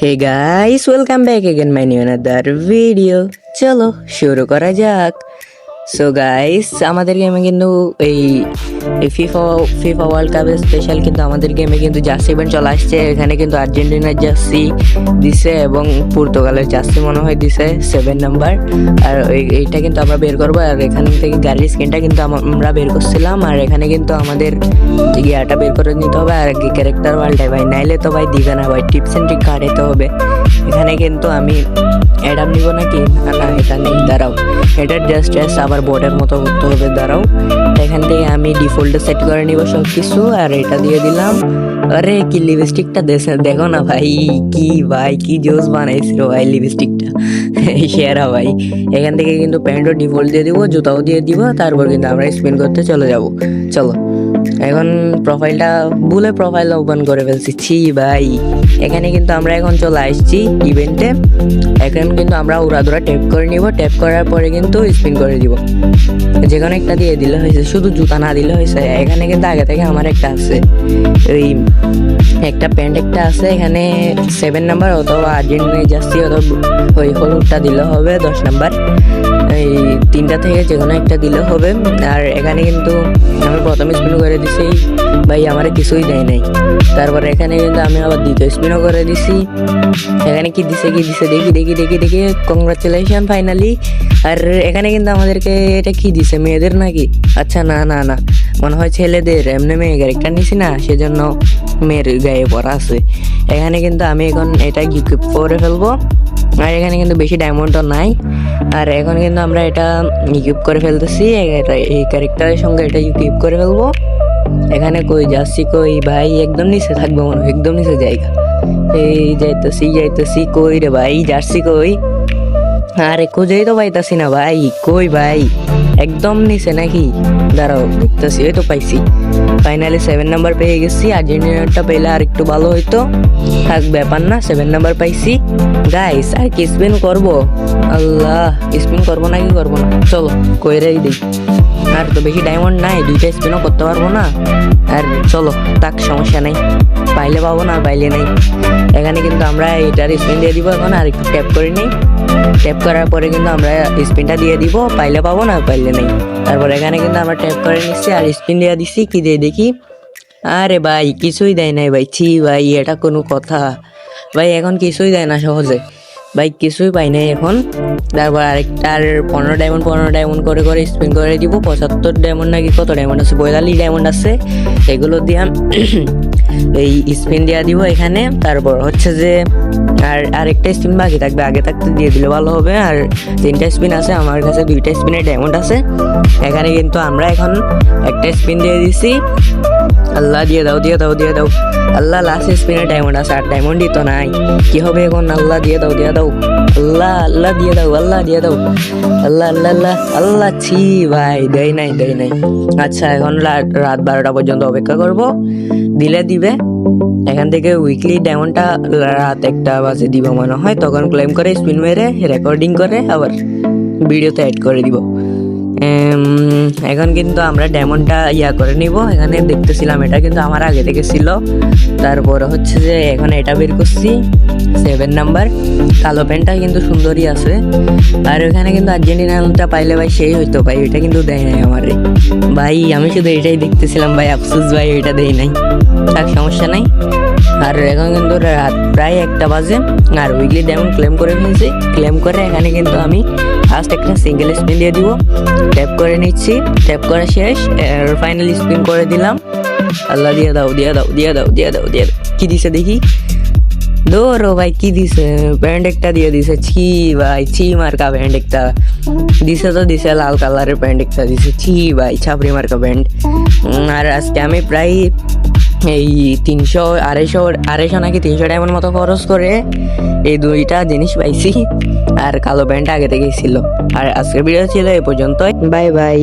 Hey guys, welcome back again my new another video. চলো শুরু করা যাক। সো গাইস, আমাদের গেমে কিন্তু এই ফিফা ফিফা ওয়ার্ল্ড কাপের স্পেশাল কিন্তু আমাদের গেমে কিন্তু জার্সি ইভেন্ট চলে আসছে। এখানে কিন্তু আর্জেন্টিনার জার্সি দিছে এবং পর্তুগালের জার্সি মনে হয় দিছে 7 নাম্বার। আর এইটা কিন্তু আমরা বের করবো। আর এখান থেকে গাড়ির স্ক্রিনটা কিন্তু আমরা বের করছিলাম। আর এখানে কিন্তু আমাদের ইয়াটা বের করে নিতে হবে আর ক্যারেক্টার ওয়ার্ল্ডে ভাই, নাইলে তো ভাই দিবে না ভাই, টিপস এন্ড ট্রিক কাটাতে হবে। এখানে কিন্তু আমি অ্যাডাম নিব নাকি, না এটা নেই, দাঁড়াও, এটা জাস্ট আবার বোর্ডের মতো করতে হবে, দাঁড়াও। এখান থেকে আমি ডিফল্টে সেট করে নিব সব কিছু আর এটা দিয়ে দিলাম। আরে কি লিপস্টিকটা দেখো না ভাই, কি জোস বানাইছিল ভাই লিপস্টিকটা, সেরা ভাই। এখান থেকে কিন্তু প্যান্টও ডিফল্ট দিয়ে দিব, জুতাও দিয়ে দিব, তারপর কিন্তু আমরা স্পিন করতে চলে যাব। চলো এখন প্রোফাইলটা ভুলে প্রোফাইল ওপেন করে ফেলছি, ছি ভাই। এখানে কিন্তু আমরা এখন চলে আসছি ইভেন্টে। এখন কিন্তু আমরা উড়াদুরা ট্যাপ করে নিব, ট্যাপ করার পরে কিন্তু স্পিন করে দিব। যে কোনো একটা দিয়ে দিলে হয়েছে, শুধু জুতা না দিলে হয়েছে। এখানে কিন্তু আগে থেকে আমার একটা আছে, ওই একটা প্যান্ট একটা আছে এখানে 7 নাম্বার, অথবা আর্জেন্টিনা জার্সি অথবা ওই হলুদটা দিলে হবে 10 নাম্বার। এই তিনটা থেকে যে কোনো একটা দিলে হবে। আর এখানে কিন্তু আমি প্রথম স্পিন করে দিছি ভাই, আমার কিছুই দেয় নাই। তারপরে এখানে কিন্তু আমি আবার দ্বিতীয় স্পিনও করে দিছি। এখানে কি দিছে দেখি কংগ্রাচুলেশন ফাইনালি। আর এখানে কিন্তু আমাদেরকে এটা কি দিছে, মেয়েদের নাকি? আচ্ছা না, মনে হয় ছেলেদের। এমনি মেয়ে ক্যারেক্টার নিছি না, সেজন্য মেয়ের গায়ে পরা আছে। এখানে কিন্তু আমি এখন এটা ইকুইপ করে ফেলবো। আর এখানে কিন্তু বেশি ডায়মন্ডও নাই। আর এখন কিন্তু আমরা এটা ইকুইপ করে ফেলতেছি, এই ক্যারেক্টারের সঙ্গে এটা ইকুইপ করে ফেলবো। এখানে কই যাচ্ছি, কই ভাই, একদম নিচে থাকবো মনে হয়, একদম নিচে জায়গা। এই যাইতেছি কই রে ভাই, জার্সি কই? আরে খুঁজেই তো পাইতাছি না ভাই, কই ভাই, একদম নিচে নাকি? দাঁড়াও দেখতেছি, ওই তো পাইছি। ফাইনালি 7 নাম্বার পেয়ে গেছি। আর্জেন্টিনাটা পেলে আর একটু ভালো হইতো, থাক ব্যাপার না, 7 নাম্বার পাইছি। গাইস আর কি স্পিন করবো? আল্লাহ, স্পিন করবো নাকি করবো না? চলো কইরাই দিই। আর তো বেশি ডায়মন্ড নাই, 2টা স্পিনও করতে পারবো না। আর চলো তাক, সমস্যা নাই, পাইলে পাবো না পাইলে নাই। এখানে কিন্তু আমরা এটার স্পিন দিয়ে দিব এখন। আর একটু ট্যাপ করে নিই, ট্যাপ করার পরে কিন্তু আমরা স্পিনটা দিয়ে দিব, পাইলে পাবো না পাইলে নেই। তারপর এখানে কিন্তু আমরা ট্যাপ করে নিচ্ছি আর স্পিন দিয়ে দিচ্ছি। কি দিয়ে দেখি? আরে ভাই কিছুই দেয় নাই ভাই, ছি ভাই, এটা কোনো কথা ভাই? এখন কিছুই দেয় না সহজে ভাই, কিছুই পাই নাই এখন। তারপর আরেকটার 15 ডায়মন্ড করে স্পিন করে দিব। 75 ডায়মন্ড নাকি কত ডায়মন্ড আছে, 42 ডায়মন্ড আছে। এগুলো দিয়ে এই স্পিন দিয়ে দিব এখানে। তারপর হচ্ছে যে আরেকটা স্পিন বাকি থাকবে, আগে থাকতে দিয়ে দিলে ভালো হবে। আর 3টা স্পিন আছে আমার কাছে, 2টা স্পিনের ডায়মন্ড আছে। এখানে কিন্তু আমরা এখন একটা স্পিন দিয়ে দিছি। আল্লাহ দিয়ে দাও আল্লাহ, লাস্ট স্পিনে ডায়মন্ড আছে, আর ডায়মন্ডই তো নাই, কি হবে এখন? আল্লাহ দিয়ে দাও আল্লাহ দিয়ে দাও আল্লাহ, ছি ভাই, দেয় নাই। আচ্ছা এখন রাত 12টা পর্যন্ত অপেক্ষা করব, দিলে দিবে। এখান থেকে উইকলি ডায়মন্ডটা রাত 1টা বাজে দিব মনে হয়, তখন ক্লেম করে স্পিন মেরে রেকর্ডিং করে আবার ভিডিওতে অ্যাড করে দিব। এখন কিন্তু আমরা ডায়মন্ডটা করে নিব। এখানে দেখতেছিলাম এটা কিন্তু আমার আগে থেকে ছিল। তারপর হচ্ছে যে এখন এটা বের করছি 7 নাম্বার, কালো প্যান্টটা কিন্তু সুন্দরই আছে। আর এখানে কিন্তু আর্জেন্টিনাটা পাইলে ভাই সেই হইতো ভাই, ওইটা কিন্তু দেয় নাই আমারে ভাই। আমি শুধু এটাই দেখতেছিলাম ভাই, আফসোস ভাই ওইটা দেয় নাই, থাক সমস্যা নাই। আর এখন কিন্তু রাত প্রায় 1টা বাজে। আর উইকলি ডায়মন্ড ক্লেম করে ফেলছি। ক্লেম করে এখানে কিন্তু আমি ফার্স্ট একটা সিঙ্গেল স্পিন দিয়ে দিব, ট্যাপ করে নিচ্ছি, ট্যাপ করা শেষ। ফাইনালি স্পিন করে দিলাম। আল্লাহ দিয়ে দাও কি দিছে দেখি? ধরো ভাই, কি দিছে? ব্যান্ড একটা দিয়ে দিছে, ছি ভাই, ছি মার্কা ব্যান্ড একটা দিছে, লাল কালারের ব্যান্ড একটা দিছে, ছি ভাই, ছাপড়ি মার্কা ব্যান্ড। আর আজকে আমি প্রায় এই 300 250 নাকি 300 ডায়মন্ড মতো খরচ করে এই 2টা জিনিস পাইছি। আর কালো ব্যান্ড আগে থেকেই ছিল। আর আজকের ভিডিও ছিল এ পর্যন্ত, বাই বাই।